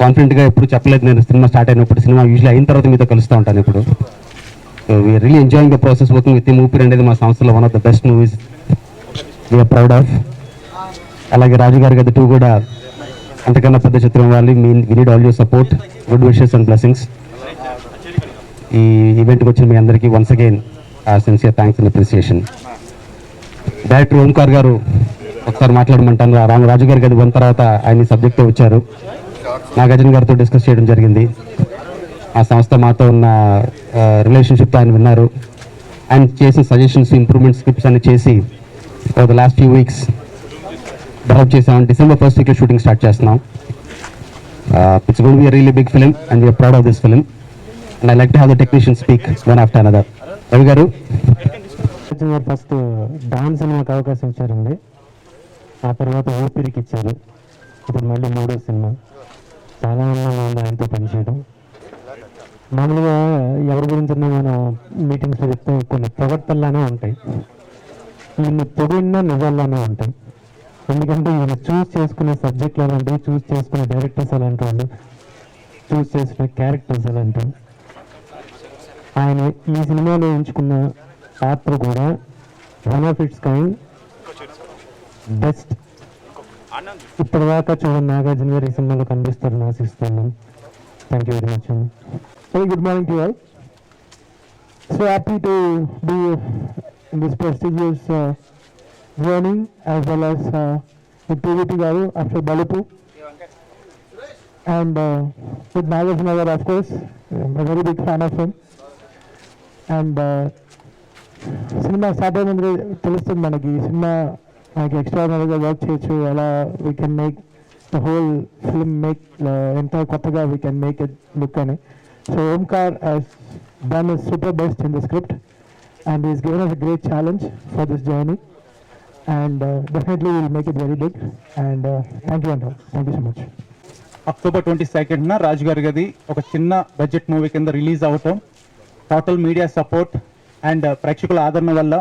కాన్ఫిడెంట్గా ఎప్పుడు చెప్పలేదు. నేను సినిమా స్టార్ట్ అయినప్పుడు, సినిమా యూజువల్లీ అయిన తర్వాత మీతో కలుస్తూ ఉంటాను ఇప్పుడు. We're really enjoying the process working with Oopiri అనేది మా సంస్థలో one of the best movies we're proud of. అలాగే రాజుగారి గది 2 కూడా అంతకన్నా పెద్ద చిత్రం ఇవ్వాలి. We need all your support, good wishes and blessings. ఈ ఈవెంట్కి వచ్చిన మీ అందరికీ once again sincere thanks and appreciation. Director Omkar garu ఒకసారి మాట్లాడమంటాను. రాజు గారి గది 1 తర్వాత ఆయన సబ్జెక్ట్తో వచ్చారు. నాగార్జున గారితో డిస్కస్ చేయడం జరిగింది. ఆ సంస్థ మాతో ఉన్న రిలేషన్షిప్తో ఆయన విన్నారు. ఆయన చేసిన సజెషన్స్, ఇంప్రూవ్మెంట్ స్క్రిప్ట్స్ అన్ని చేసి for the last few weeks develop చేసాం. December 1st వీక్లో షూటింగ్ స్టార్ట్ చేస్తున్నాం. It's going to be a really big film and we're proud of this film and I like to have the technician speak one after another. Ravi garu first dance సినిమాకి అవకాశం ఇచ్చారండి. ఆ తర్వాత ఊపిరికి ఇచ్చారు. ఇప్పుడు మళ్ళీ 3వ సినిమా. చాలా ఆనందంగా ఉంది ఆయనతో పనిచేయడం. మామూలుగా ఎవరి గురించి మనం మీటింగ్స్లో చెప్తే కొన్ని ప్రవర్తనలానే ఉంటాయి, ఈయన పొగిడిన నిజాల్లానే ఉంటాయి. ఎందుకంటే ఈయన చూస్ చేసుకునే సబ్జెక్టులు అలాంటివి, చూస్ చేసుకునే డైరెక్టర్స్ అలాంటి వాళ్ళు, చూస్ చేసుకునే క్యారెక్టర్స్ అలాంటివి. ఆయన ఈ సినిమాలో ఎంచుకున్న పాత్ర కూడా one of its kind, best. ఇప్పటిదాకా చూడండి నాగార్జున గారు ఈ సినిమాలో కనిపిస్తారని ఆశిస్తున్నాను. Thank you very much. Very good morning to all. So happy to be in this prestigious journey as well as with PVT Garu after Balupu and with Nagarjuna Garu, of course. I'm a very big fan of him and cinema start ayinadre telustundi manaki ee cinema manaki extraordinary work cheyochu, ala we can make the whole film make enta kottaga we can make it look ani. So Omkar has done his super best in the script and he's given us a great challenge for this journey. And definitely we'll make it very big and thank you and all. Thank you so much. October 22nd రాజు గారి గది ఒక చిన్న budget movie కింద release అవటం, total media support and ప్రేక్షకుల ఆదరణ వల్ల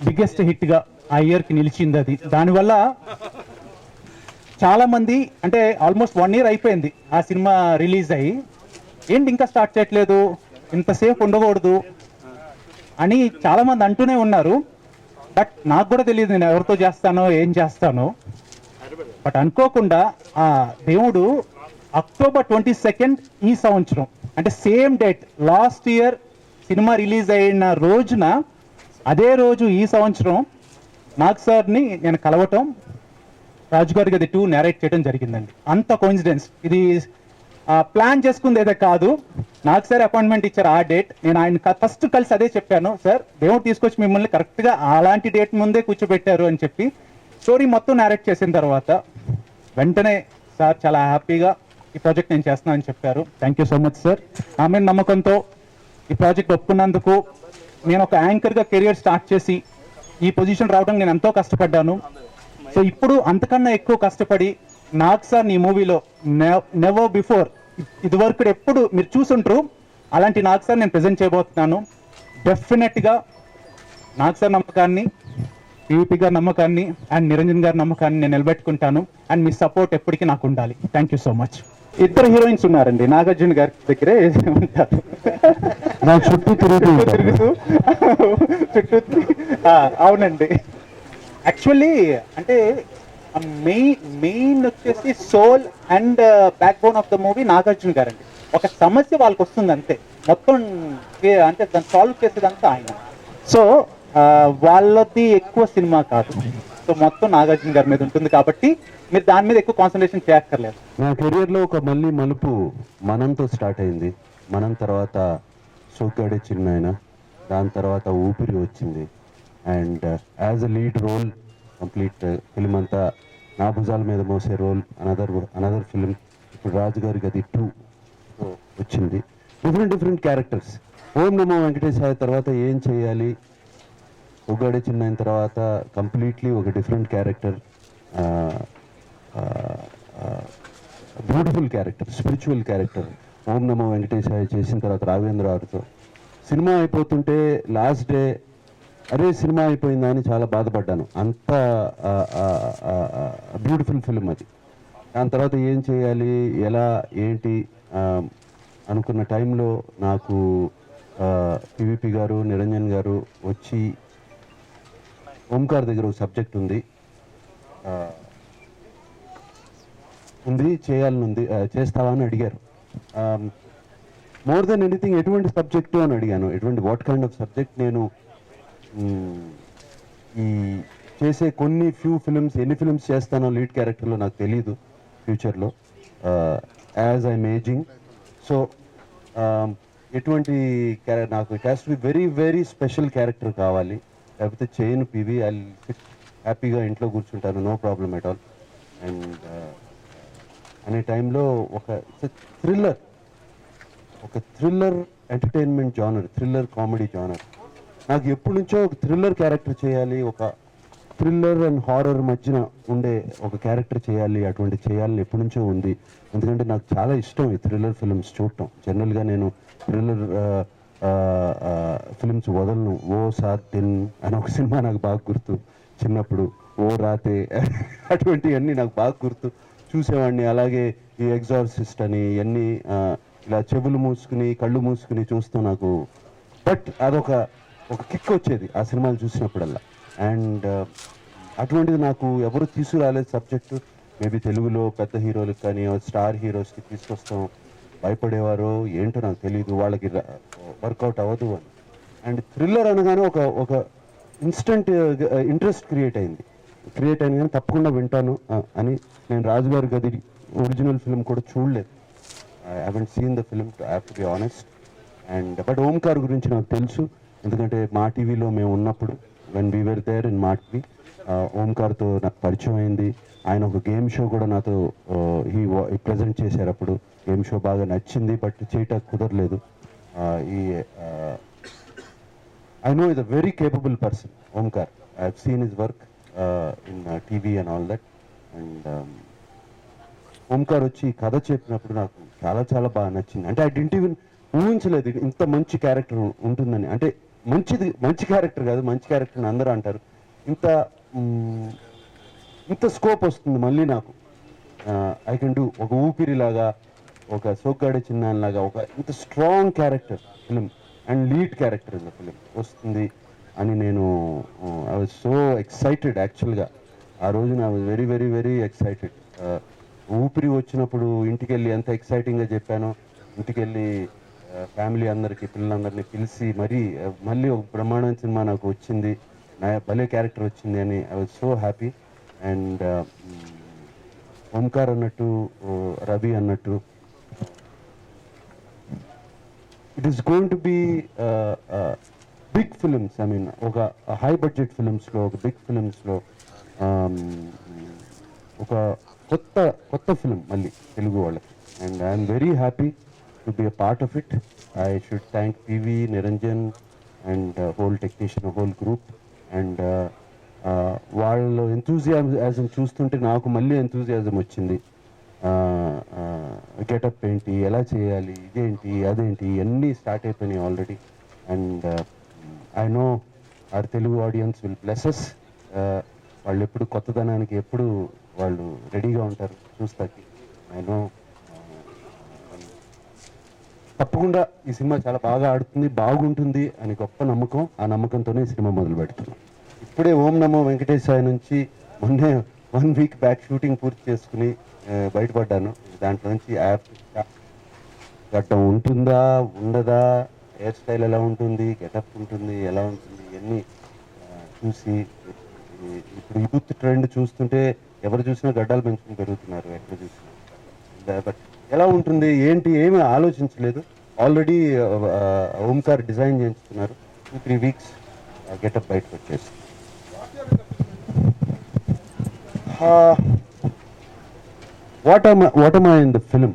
biggest హిట్గా ఆ ఇయర్కి నిలిచింది. అది దానివల్ల చాలామంది, అంటే ఆల్మోస్ట్ 1 year అయిపోయింది ఆ సినిమా రిలీజ్ అయ్యి, ఏంటి ఇంకా స్టార్ట్ చేయట్లేదు, ఇంతసేపు ఉండకూడదు అని చాలామంది అంటూనే ఉన్నారు. బట్ నాకు కూడా తెలియదు నేను ఎవరితో చేస్తానో ఏం చేస్తానో. బట్ అనుకోకుండా ఆ దేవుడు October 22nd ఈ సంవత్సరం, అంటే same date last year cinema release అయిన రోజున, అదే రోజు ఈ సంవత్సరం నాగ్ సార్ని నేను కలవటం, రాజుగారి గది 2 నేరేట్ చేయడం జరిగిందండి. అంత కోఇన్సిడెన్స్. ఇది ప్లాన్ చేసుకుంది ఏదో కాదు. నాకు సార్ అపాయింట్మెంట్ ఇచ్చారు ఆ డేట్. నేను ఆయన ఫస్ట్ కలిసి అదే చెప్పాను, సార్ దేవుడు తీసుకొచ్చి మిమ్మల్ని కరెక్ట్గా అలాంటి డేట్ ముందే కూర్చోబెట్టారు అని చెప్పి స్టోరీ మొత్తం నేరేట్ చేసిన తర్వాత వెంటనే సార్ చాలా హ్యాపీగా ఈ ప్రాజెక్ట్ నేను చేస్తున్నానని చెప్పారు. Thank you so much sir. నా మీద నమ్మకంతో ఈ ప్రాజెక్ట్ ఒప్పుకున్నందుకు. నేను ఒక యాంకర్గా కెరియర్ స్టార్ట్ చేసి ఈ పొజిషన్ రావడానికి నేను ఎంతో కష్టపడ్డాను. సో ఇప్పుడు అంతకన్నా ఎక్కువ కష్టపడి నాగ్ సార్ ఈ మూవీలో నెవర్ బిఫోర్, ఇదివరకు ఎప్పుడు మీరు చూసుంటారు అలాంటి నాగ్ సార్ నేను ప్రజెంట్ చేయబోతున్నాను. డెఫినెట్గా నాగ్ సార్ నమ్మకాన్ని, పీవీపీ గారి నమ్మకాన్ని అండ్ నిరంజన్ గారి నమ్మకాన్ని నేను నిలబెట్టుకుంటాను. అండ్ మీ సపోర్ట్ ఎప్పటికీ నాకు ఉండాలి. Thank you so much. 2 heroines ఉన్నారండి నాగార్జున గారి దగ్గరే ఉంటారు. నాకు చుట్టూ తిరుగుతూ అవునండి. యాక్చువల్లీ అంటే మెయిన్ వచ్చేసి soul and backbone of the movie Nagarjuna garu అండి. ఒక సమస్య వాళ్ళకి వస్తుంది అంతే, మొత్తం అంటే దాన్ని సాల్వ్ చేసేదంతా ఆయన. సో వాళ్ళది ఎక్కువ సినిమా కాదు, సో మొత్తం నాగార్జున గారి మీద ఉంటుంది కాబట్టి మీరు దాని మీద ఎక్కువ కాన్సన్ట్రేషన్ చేయక్కర్లేదు. నా కెరియర్లో ఒక మళ్ళీ మలుపు మనంతో స్టార్ట్ అయింది. మనం తర్వాత సోకాడే చిన్నాయన, దాని తర్వాత ఊపిరి వచ్చింది. And as a lead role complete film అంతా నా భుజాల మీద మోసే రోల్, అనదర్ ఫిలిం. ఇప్పుడు రాజుగారి గది 2 వచ్చింది. Different characters. ఓం నమో వెంకటేశాయ తర్వాత ఏం చేయాలి, ఉగాడే చిన్న తర్వాత కంప్లీట్లీ ఒక different character, beautiful character, spiritual character. Om Namo Venkatesaya చేసిన తర్వాత రాఘవేంద్ర గారితో సినిమా అయిపోతుంటే లాస్ట్ డే అరే సినిమా అయిపోయిందా అని చాలా బాధపడ్డాను. అంత బ్యూటిఫుల్ ఫిలిం అది. దాని తర్వాత ఏం చేయాలి, ఎలా ఏంటి అనుకున్న టైంలో నాకు పివిపి గారు, నిరంజన్ గారు వచ్చి ఓంకార్ దగ్గర ఒక సబ్జెక్ట్ ఉంది చేయాలని ఉంది, చేస్తావా అని అడిగారు. మోర్ దెన్ ఎనీథింగ్ ఎటువంటి సబ్జెక్టు అని అడిగాను. ఎటువంటి వాట్ కైండ్ ఆఫ్ సబ్జెక్ట్. నేను ఈ చేసే కొన్ని ఫిల్మ్స్, ఎన్ని ఫిల్మ్స్ చేస్తానో లీడ్ క్యారెక్టర్లో నాకు తెలీదు ఫ్యూచర్లో, యాజ్ ఐఎమ్ ఏజింగ్. సో ఎటువంటి నాకు it has to be very very special character కావాలి, లేకపోతే చేయను పివి. ఐ సిట్ హ్యాపీగా ఇంట్లో కూర్చుంటాను, no problem at all. And అనే టైంలో ఒక thriller entertainment genre, thriller comedy genre. నాకు ఎప్పటి నుంచో ఒక థ్రిల్లర్ క్యారెక్టర్ చేయాలి, ఒక థ్రిల్లర్ అండ్ హారర్ మధ్యన ఉండే ఒక క్యారెక్టర్ చేయాలి, అటువంటి చేయాలని ఎప్పటి నుంచో ఉంది. ఎందుకంటే నాకు చాలా ఇష్టం ఈ థ్రిల్లర్ ఫిల్మ్స్ చూడటం. జనరల్గా నేను థ్రిల్లర్ ఫిల్మ్స్ వదలను. ఓ సాత్ దిన్ అని ఒక సినిమా నాకు బాగా గుర్తు చిన్నప్పుడు, ఓ రాతే అటువంటివన్నీ నాకు బాగా గుర్తు, చూసేవాడిని. అలాగే ఈ ఎగ్జార్సిస్ట్ అని ఇవన్నీ ఇలా చెవులు మూసుకుని కళ్ళు మూసుకుని చూస్తూ నాకు, బట్ అదొక కిక్ వచ్చేది ఆ సినిమాలు చూసినప్పుడల్లా. అండ్ అటువంటిది నాకు ఎవరు తీసుకురాలేదు సబ్జెక్టు. మేబీ తెలుగులో పెద్ద హీరోలకు కానీ స్టార్ హీరోస్కి తీసుకొస్తాం భయపడేవారో ఏంటో నాకు తెలియదు, వాళ్ళకి వర్కౌట్ అవ్వదు అని. అండ్ థ్రిల్లర్ అనగానే ఒక ఇన్స్టెంట్ ఇంట్రెస్ట్ క్రియేట్ అయింది కానీ తప్పకుండా వింటాను అని. నేను రాజుగారి గది ఒరిజినల్ ఫిల్మ్ కూడా చూడలేదు. I haven't seen the film, to have to be honest. And but Omkar గురించి నాకు తెలుసు, ఎందుకంటే మా టీవీలో మేము ఉన్నప్పుడు, when we were there in Maa TV, ఓంకార్తో నాకు పరిచయం అయింది. ఆయన ఒక గేమ్ షో కూడా నాతో ప్రజెంట్ చేశారు. అప్పుడు గేమ్ షో బాగా నచ్చింది, బట్ చేయటానికి కుదరలేదు. I know is a very capable person Omkar. I have seen his work in TV and all that. And Omkar వచ్చి కథ చెప్పినప్పుడు నాకు చాలా చాలా బాగా నచ్చింది. అంటే ఐ డింట్ ఈవెన్ ఊహించలేదు ఇంత మంచి క్యారెక్టర్ ఉంటుందని. అంటే మంచి క్యారెక్టర్ కాదు, మంచి క్యారెక్టర్ అని అందరూ అంటారు. ఇంత స్కోప్ వస్తుంది మళ్ళీ నాకు. ఐ కెన్ డూ ఒక ఊపిరిలాగా, ఒక సోగ్గాడే చిన్నాలాగా, ఒక ఇంత strong character film and lead character in the film వస్తుంది అని నేను ఐ వాజ్ సో ఎక్సైటెడ్. యాక్చువల్గా ఆ రోజున I was very very very excited. ఊపిరి వచ్చినప్పుడు ఇంటికి వెళ్ళి ఎంత ఎక్సైటింగ్గా చెప్పానో, ఇంటికి వెళ్ళి ఫ్యామిలీ అందరికీ, పిల్లలందరినీ పిలిచి మళ్ళీ ఒక బ్రహ్మాండమైన సినిమా నాకు వచ్చింది, నా భలే క్యారెక్టర్ వచ్చింది అని I was so happy. And Omkar అన్నట్టు, రవి అన్నట్టు, it is going to be big films. I mean ఒక హై బడ్జెట్ ఫిలిమ్స్లో, ఒక బిగ్ ఫిలిమ్స్లో ఒక కొత్త ఫిలిం మళ్ళీ తెలుగు వాళ్ళకి. And I'm very happy to be a part of it. I should thank PV, Niranjan and whole technician, whole group. And వాళ్ళ enthusiasm చూస్తుంటే నాకు మళ్ళీ ఎంతూజియాజం వచ్చింది. గెటప్ ఏంటి, ఎలా చేయాలి, ఇదేంటి అదేంటి అన్నీ స్టార్ట్ అయిపోయినాయి already. And I know our Telugu audience will blesses. వాళ్ళు ఎప్పుడు కొత్తదనానికి ఎప్పుడు వాళ్ళు రెడీగా ఉంటారు చూస్తాకి. ఐ నో తప్పకుండా ఈ సినిమా చాలా బాగా ఆడుతుంది, బాగుంటుంది అని గొప్ప నమ్మకం. ఆ నమ్మకంతోనే ఈ సినిమా మొదలు పెడుతున్నాం. ఇప్పుడే ఓం నమో వెంకటేశాయ నుంచి మొన్నే 1 వీక్ బ్యాక్ షూటింగ్ పూర్తి చేసుకుని బయటపడ్డాను. దాంట్లో నుంచి గడ్డం ఉంటుందా ఉండదా, హెయిర్ స్టైల్ ఎలా ఉంటుంది, గెటప్ ఉంటుంది ఎలా ఉంటుంది, ఇవన్నీ చూసి, ఇప్పుడు యూత్ ట్రెండ్ చూస్తుంటే ఎవరు చూసినా గడ్డాలు పెంచుకుని పెరుగుతున్నారు ఎక్కడ చూసినా. బట్ ఎలా ఉంటుంది ఏంటి ఏమీ ఆలోచించలేదు. ఆల్రెడీ ఓంకార్ డిజైన్ చేయించుతున్నారు. 2-3 వీక్స్ గెటప్ బయటకు వచ్చేసి. What am I in the film?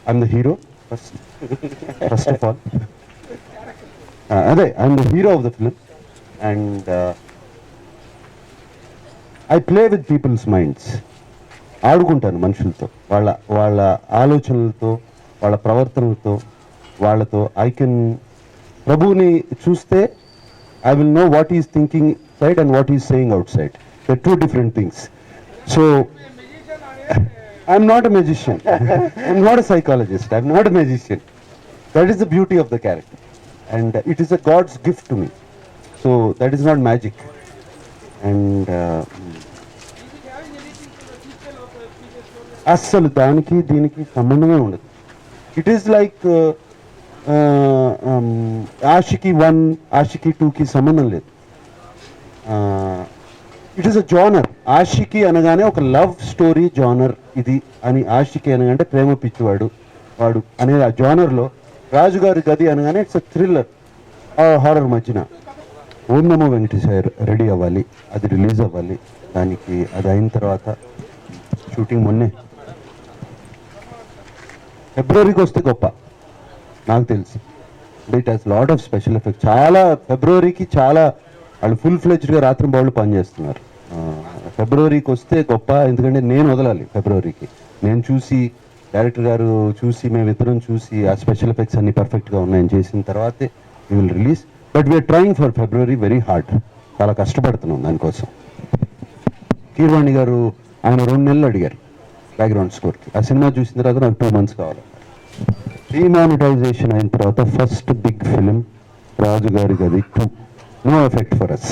I'm the hero first of all. I'm the hero of the film, and I play with people's minds. ఆడుకుంటాను మనుషులతో, వాళ్ళ ఆలోచనలతో, వాళ్ళ ప్రవర్తనలతో, వాళ్ళతో. ప్రభుని చూస్తే I will know what he is thinking side and what he is saying outside. They're two different things. So I'm not a magician. I'm not a psychologist. I'm not a magician. That is the beauty of the character, and it is a God's gift to me. So that is not magic. And అస్సలు దానికి దీనికి సంబంధమే ఉండదు. It is like Aashiqui 1 Aashiqui 2కి సంబంధం లేదు. It is a genre. Aashiqui అనగానే ఒక లవ్ స్టోరీ జానర్ ఇది అని, ఆషికి అనగానే ప్రేమ పిచ్చివాడు వాడు అనే ఆ జానర్లో రాజుగారి గది అనగానే ఇట్స్ అ థ్రిల్లర్ హారర్ మధ్యన. ఓం నమో వెంకటేశ్వర రెడీ అవ్వాలి, అది రిలీజ్ అవ్వాలి. దానికి అది అయిన తర్వాత షూటింగ్ మొన్నే ఫిబ్రవరికి వస్తే గొప్ప నాకు తెలిసి. It has lot of special effect. చాలా ఫిబ్రవరికి చాలా వాళ్ళు ఫుల్ ఫ్లెజ్డ్గా రాత్రి బావులు పనిచేస్తున్నారు. ఫిబ్రవరికి వస్తే గొప్ప, ఎందుకంటే నేను వదలాలి ఫిబ్రవరికి. నేను చూసి డైరెక్టర్ గారు చూసి మేమిద్దరం చూసి ఆ స్పెషల్ ఎఫెక్ట్స్ అన్ని పర్ఫెక్ట్గా ఉన్నాయని చేసిన తర్వాతే we will release. But we're trying for February very hard. చాలా కష్టపడుతున్నాం దానికోసం. కీర్వాణి గారు ఆయన 2 నెలలు అడిగారు బ్యాక్గ్రౌండ్ స్కోర్కి. ఆ సినిమా చూసిన తర్వాత నాకు 2 months కావాలి. డిమానిటైజేషన్ అయిన తర్వాత first big film Rajugari Gadhi 2. No effect for us.